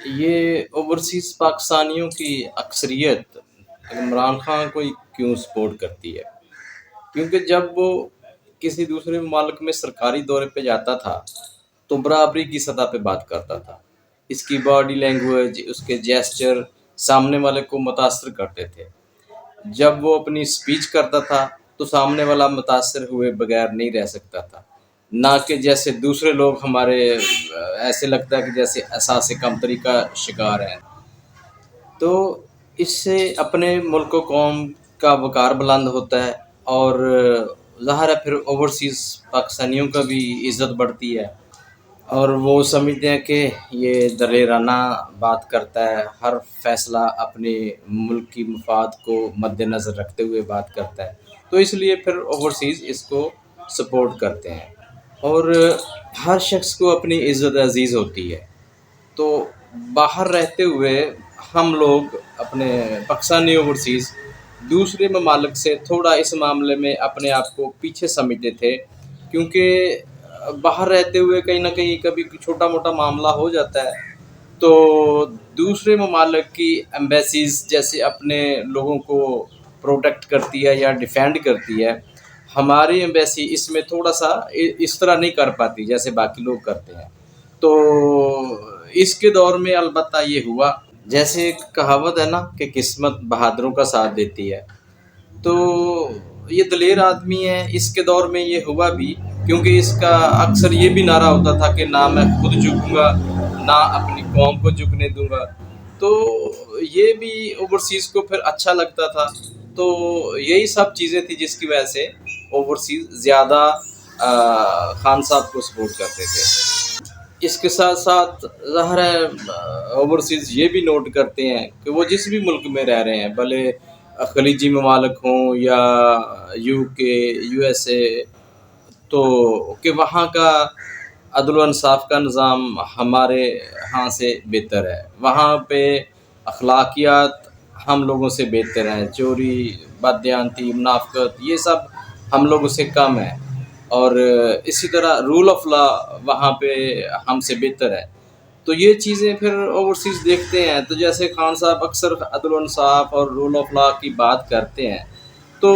یہ اوورسیز پاکستانیوں کی اکثریت عمران خان کو کیوں سپورٹ کرتی ہے؟ کیونکہ جب وہ کسی دوسرے ممالک میں سرکاری دورے پہ جاتا تھا تو برابری کی سطح پہ بات کرتا تھا. اس کی باڈی لینگویج، اس کے جیسچر سامنے والے کو متاثر کرتے تھے. جب وہ اپنی سپیچ کرتا تھا تو سامنے والا متاثر ہوئے بغیر نہیں رہ سکتا تھا. نہ کہ جیسے دوسرے لوگ ہمارے ایسے لگتا ہے کہ جیسے احساس کمتری کا شکار ہیں. تو اس سے اپنے ملک و قوم کا وقار بلند ہوتا ہے، اور ظاہر ہے پھر اوورسیز پاکستانیوں کا بھی عزت بڑھتی ہے، اور وہ سمجھتے ہیں کہ یہ دلیرانہ بات کرتا ہے، ہر فیصلہ اپنے ملک کی مفاد کو مد نظر رکھتے ہوئے بات کرتا ہے. تو اس لیے پھر اوورسیز اس کو سپورٹ کرتے ہیں. اور ہر شخص کو اپنی عزت عزیز ہوتی ہے. تو باہر رہتے ہوئے ہم لوگ اپنے پاکستانی اوورسیز دوسرے ممالک سے تھوڑا اس معاملے میں اپنے آپ کو پیچھے سمجھتے تھے، کیونکہ باہر رہتے ہوئے کہیں نہ کہیں کبھی چھوٹا موٹا معاملہ ہو جاتا ہے تو دوسرے ممالک کی ایمبیسیز جیسے اپنے لوگوں کو پروٹیکٹ کرتی ہے یا ڈیفینڈ کرتی ہے، ہماری ایمبیسی اس میں تھوڑا سا اس طرح نہیں کر پاتی جیسے باقی لوگ کرتے ہیں. تو اس کے دور میں البتہ یہ ہوا، جیسے ایک کہاوت ہے نا کہ قسمت بہادروں کا ساتھ دیتی ہے. تو یہ دلیر آدمی ہے. اس کے دور میں یہ ہوا بھی، کیونکہ اس کا اکثر یہ بھی نعرہ ہوتا تھا کہ نہ میں خود جھکوں گا نہ اپنی قوم کو جھکنے دوں گا. تو یہ بھی اوورسیز کو پھر اچھا لگتا تھا. تو یہی سب چیزیں تھیں جس کی وجہ سے اوورسیز زیادہ خان صاحب کو سپورٹ کرتے تھے. اس کے ساتھ ساتھ ظاہر ہے اوورسیز یہ بھی نوٹ کرتے ہیں کہ وہ جس بھی ملک میں رہ رہے ہیں، بھلے خلیجی ممالک ہوں یا یو کے، یو ایس اے، تو کہ وہاں کا عدل و انصاف کا نظام ہمارے ہاں سے بہتر ہے. وہاں پہ اخلاقیات ہم لوگوں سے بہتر ہیں. چوری، بددیانتی، منافقت یہ سب ہم لوگوں سے کم ہے، اور اسی طرح رول آف لا وہاں پہ ہم سے بہتر ہے. تو یہ چیزیں پھر اوورسیز دیکھتے ہیں. تو جیسے خان صاحب اکثر عدل و انصاف اور رول آف لا کی بات کرتے ہیں، تو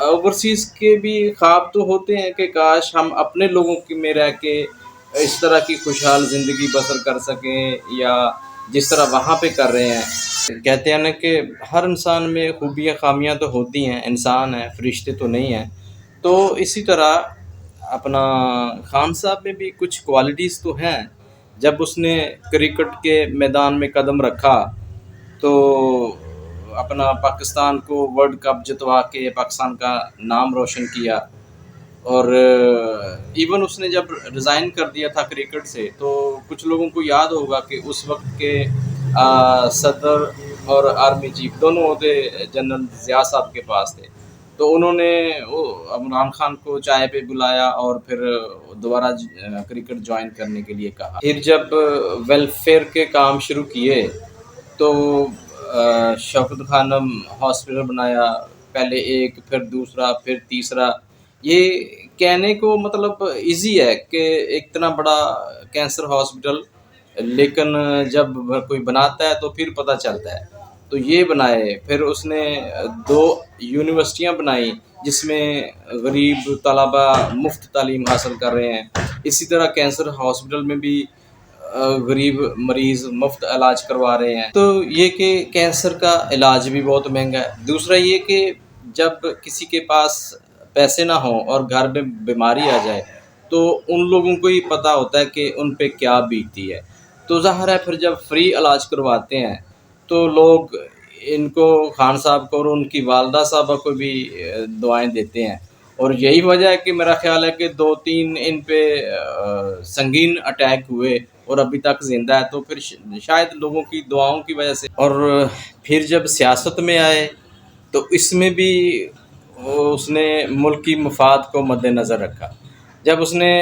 اوورسیز کے بھی خواب تو ہوتے ہیں کہ کاش ہم اپنے لوگوں میں رہ کے اس طرح کی خوشحال زندگی بسر کر سکیں، یا جس طرح وہاں پہ کر رہے ہیں. کہتے ہیں نا کہ ہر انسان میں خوبیاں خامیاں تو ہوتی ہیں، انسان ہیں، فرشتے تو نہیں ہیں. تو اسی طرح اپنا خان صاحب میں بھی کچھ کوالٹیز تو ہیں. جب اس نے کرکٹ کے میدان میں قدم رکھا تو اپنا پاکستان کو ورلڈ کپ جتوا کے پاکستان کا نام روشن کیا. اور ایون اس نے جب ریزائن کر دیا تھا کرکٹ سے، تو کچھ لوگوں کو یاد ہوگا کہ اس وقت کے صدر اور آرمی چیف دونوں عہدے جنرل ضیاء صاحب کے پاس تھے. تو انہوں نے عمران خان کو چائے پہ بلایا اور پھر دوبارہ کرکٹ جوائن کرنے کے لیے کہا. پھر جب ویلفیئر کے کام شروع کیے تو شوکت خانم ہاسپٹل بنایا، پہلے ایک، پھر دوسرا، پھر تیسرا. یہ کہنے کو مطلب ایزی ہے کہ ایک اتنا بڑا کینسر ہاسپٹل، لیکن جب کوئی بناتا ہے تو پھر پتہ چلتا ہے. تو یہ بنائے. پھر اس نے 2 یونیورسٹیاں بنائیں جس میں غریب طلبہ مفت تعلیم حاصل کر رہے ہیں. اسی طرح کینسر ہاسپٹل میں بھی غریب مریض مفت علاج کروا رہے ہیں. تو یہ کہ کینسر کا علاج بھی بہت مہنگا ہے. دوسرا یہ کہ جب کسی کے پاس پیسے نہ ہوں اور گھر میں بیماری آ جائے تو ان لوگوں کو ہی پتہ ہوتا ہے کہ ان پہ کیا بیتتی ہے. تو ظاہر ہے پھر جب فری علاج کرواتے ہیں تو لوگ ان کو، خان صاحب کو اور ان کی والدہ صاحبہ کو بھی دعائیں دیتے ہیں. اور یہی وجہ ہے کہ میرا خیال ہے کہ 2-3 ان پہ سنگین اٹیک ہوئے اور ابھی تک زندہ ہے. تو پھر شاید لوگوں کی دعاؤں کی وجہ سے. اور پھر جب سیاست میں آئے تو اس میں بھی اس نے ملکی مفاد کو مد نظر رکھا. جب اس نے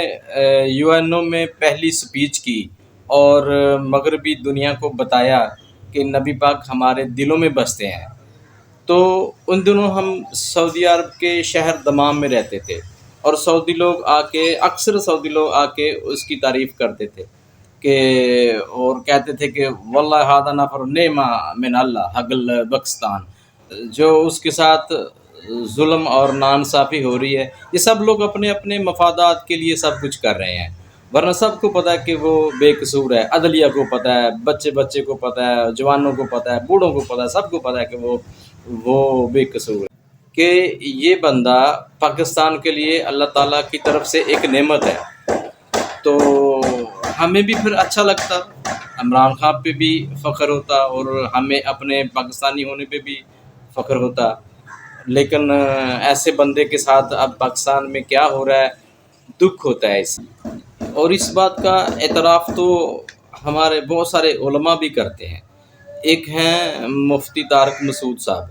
یو این او میں پہلی سپیچ کی اور مغربی دنیا کو بتایا کہ نبی پاک ہمارے دلوں میں بستے ہیں، تو ان دنوں ہم سعودی عرب کے شہر دمام میں رہتے تھے، اور اکثر سعودی لوگ آ کے اس کی تعریف کرتے تھے. کہ اور کہتے تھے کہ واللہ ہادہ نفر نعمہ من اللہ حقل پاکستان، جو اس کے ساتھ ظلم اور ناانصافی ہو رہی ہے، یہ سب لوگ اپنے اپنے مفادات کے لیے سب کچھ کر رہے ہیں، ورنہ سب کو پتہ ہے کہ وہ بے قصور ہے، عدلیہ کو پتہ ہے، بچے بچے کو پتہ ہے، جوانوں کو پتہ ہے، بوڑھوں کو پتہ ہے، سب کو پتہ ہے کہ وہ بے قصور ہے، کہ یہ بندہ پاکستان کے لیے اللہ تعالیٰ کی طرف سے ایک نعمت ہے۔ تو ہمیں بھی پھر اچھا لگتا، عمران خان پہ بھی فخر ہوتا اور ہمیں اپنے پاکستانی ہونے پہ بھی فخر ہوتا، لیکن ایسے بندے کے ساتھ اب پاکستان میں کیا ہو رہا ہے، دکھ ہوتا ہے اس اور اس بات کا اعتراف تو ہمارے بہت سارے علماء بھی کرتے ہیں۔ ایک ہیں مفتی طارق مسعود صاحب،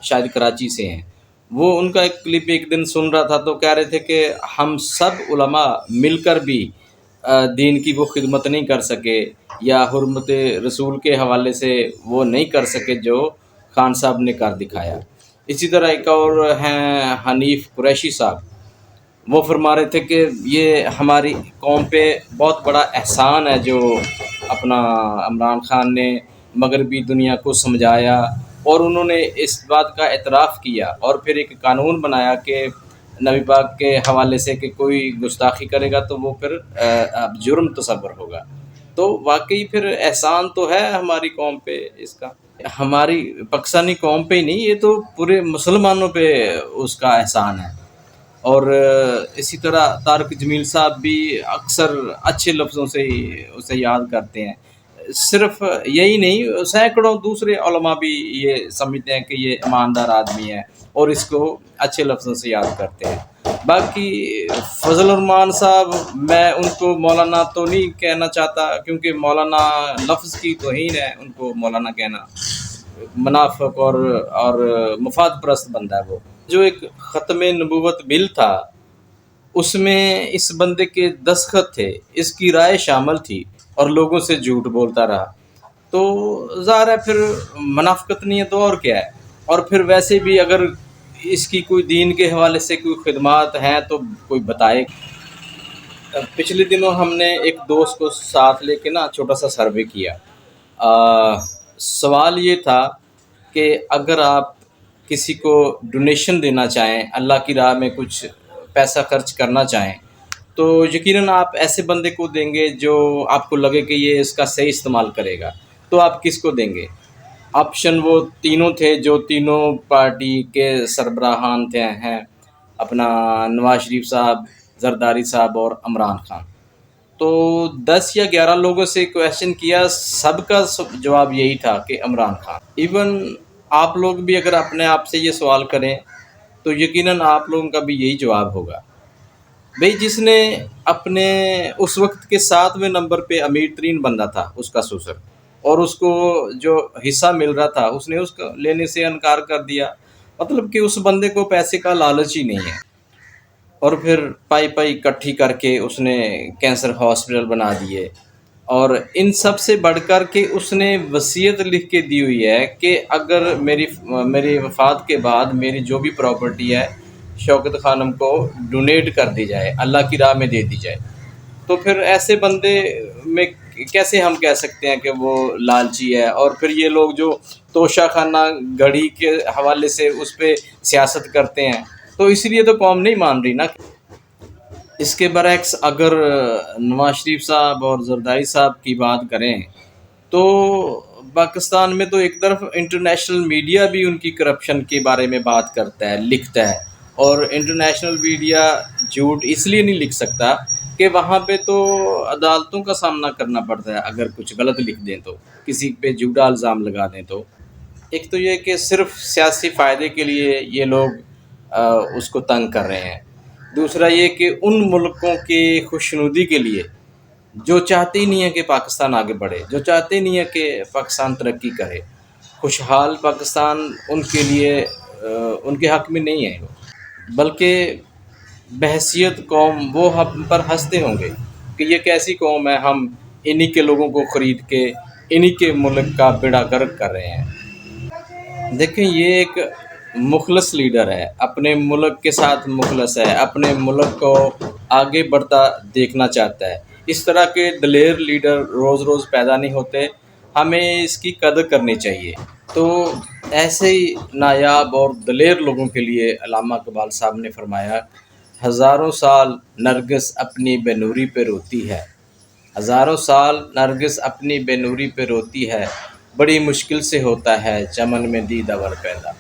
شاید کراچی سے ہیں، وہ ان کا ایک کلپ ایک دن سن رہا تھا تو کہہ رہے تھے کہ ہم سب علماء مل کر بھی دین کی وہ خدمت نہیں کر سکے یا حرمت رسول کے حوالے سے وہ نہیں کر سکے جو خان صاحب نے کر دکھایا۔ اسی طرح ایک اور ہیں حنیف قریشی صاحب، وہ فرما رہے تھے کہ یہ ہماری قوم پہ بہت بڑا احسان ہے جو اپنا عمران خان نے مغربی دنیا کو سمجھایا، اور انہوں نے اس بات کا اعتراف کیا اور پھر ایک قانون بنایا کہ نبی پاک کے حوالے سے کہ کوئی گستاخی کرے گا تو وہ پھر جرم تصور ہوگا۔ تو واقعی پھر احسان تو ہے ہماری قوم پہ اس کا، ہماری پاکستانی قوم پہ ہی نہیں، یہ تو پورے مسلمانوں پہ اس کا احسان ہے۔ اور اسی طرح طارق جمیل صاحب بھی اکثر اچھے لفظوں سے ہی اسے یاد کرتے ہیں، صرف یہی نہیں، سینکڑوں دوسرے علماء بھی یہ سمجھتے ہیں کہ یہ ایماندار آدمی ہے اور اس کو اچھے لفظوں سے یاد کرتے ہیں۔ باقی فضل الرحمان صاحب، میں ان کو مولانا تو نہیں کہنا چاہتا کیونکہ مولانا لفظ کی توہین ہے ان کو مولانا کہنا، منافق اور مفاد پرست بندہ ہے وہ۔ جو ایک ختم نبوت بل تھا اس میں اس بندے کے دستخط تھے، اس کی رائے شامل تھی اور لوگوں سے جھوٹ بولتا رہا، تو ظاہر ہے پھر منافقت نہیں ہے تو اور کیا ہے۔ اور پھر ویسے بھی اگر اس کی کوئی دین کے حوالے سے کوئی خدمات ہیں تو کوئی بتائے۔ پچھلے دنوں ہم نے ایک دوست کو ساتھ لے کے نا چھوٹا سا سروے کیا، سوال یہ تھا کہ اگر آپ کسی کو ڈونیشن دینا چاہیں، اللہ کی راہ میں کچھ پیسہ خرچ کرنا چاہیں، تو یقیناً آپ ایسے بندے کو دیں گے جو آپ کو لگے کہ یہ اس کا صحیح استعمال کرے گا، تو آپ کس کو دیں گے؟ آپشن وہ تینوں تھے جو تینوں پارٹی کے سربراہان ہیں، اپنا نواز شریف صاحب، زرداری صاحب اور عمران خان۔ تو 10 یا 11 لوگوں سے کویشچن کیا، سب کا جواب یہی تھا کہ عمران خان۔ ایون آپ لوگ بھی اگر اپنے آپ سے یہ سوال کریں تو یقیناً آپ لوگوں کا بھی یہی جواب ہوگا۔ بھئی جس نے اپنے اس وقت کے 7ویں نمبر پہ امیر ترین بندہ تھا اس کا سسر، اور اس کو جو حصہ مل رہا تھا اس نے اس کو لینے سے انکار کر دیا، مطلب کہ اس بندے کو پیسے کا لالچ ہی نہیں ہے، اور پھر پائی اکٹھی کر کے اس نے کینسر ہاسپٹل بنا دیے، اور ان سب سے بڑھ کر کے اس نے وصیت لکھ کے دی ہوئی ہے کہ اگر میری وفات کے بعد میری جو بھی پراپرٹی ہے شوکت خانم کو ڈونیٹ کر دی جائے، اللہ کی راہ میں دے دی جائے۔ تو پھر ایسے بندے میں کیسے ہم کہہ سکتے ہیں کہ وہ لالچی ہے؟ اور پھر یہ لوگ جو توشہ خانہ گھڑی کے حوالے سے اس پہ سیاست کرتے ہیں، تو اس لیے تو قوم نہیں مان رہی نا۔ اس کے برعکس اگر نواز شریف صاحب اور زرداری صاحب کی بات کریں تو پاکستان میں تو ایک طرف انٹرنیشنل میڈیا بھی ان کی کرپشن کے بارے میں بات کرتا ہے، لکھتا ہے، اور انٹرنیشنل میڈیا جھوٹ اس لیے نہیں لکھ سکتا کہ وہاں پہ تو عدالتوں کا سامنا کرنا پڑتا ہے اگر کچھ غلط لکھ دیں تو، کسی پہ جھوٹا الزام لگا دیں تو۔ ایک تو یہ کہ صرف سیاسی فائدے کے لیے یہ لوگ اس کو تنگ کر رہے ہیں، دوسرا یہ کہ ان ملکوں کی خوشنودی کے لیے جو چاہتے ہی نہیں ہے کہ پاکستان آگے بڑھے، جو چاہتے ہی نہیں ہے کہ پاکستان ترقی کرے، خوشحال پاکستان ان کے لیے ان کے حق میں نہیں ہے، بلکہ بحیثیت قوم وہ ہم پر ہنستے ہوں گے کہ یہ کیسی قوم ہے، ہم انہی کے لوگوں کو خرید کے انہی کے ملک کا بیڑا غرق کر رہے ہیں۔ دیکھیں یہ ایک مخلص لیڈر ہے، اپنے ملک کے ساتھ مخلص ہے، اپنے ملک کو آگے بڑھتا دیکھنا چاہتا ہے، اس طرح کے دلیر لیڈر روز روز پیدا نہیں ہوتے، ہمیں اس کی قدر کرنی چاہیے۔ تو ایسے ہی نایاب اور دلیر لوگوں کے لیے علامہ اقبال صاحب نے فرمایا، ہزاروں سال نرگس اپنی بے نوری پہ روتی ہے، ہزاروں سال نرگس اپنی بے نوری پہ روتی ہے، بڑی مشکل سے ہوتا ہے چمن میں دیدہ ور پیدا۔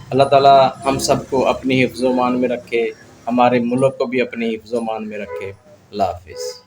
اللہ تعالیٰ ہم سب کو اپنی حفظ و امان میں رکھے، ہمارے ملک کو بھی اپنی حفظ و امان میں رکھے۔ اللہ حافظ۔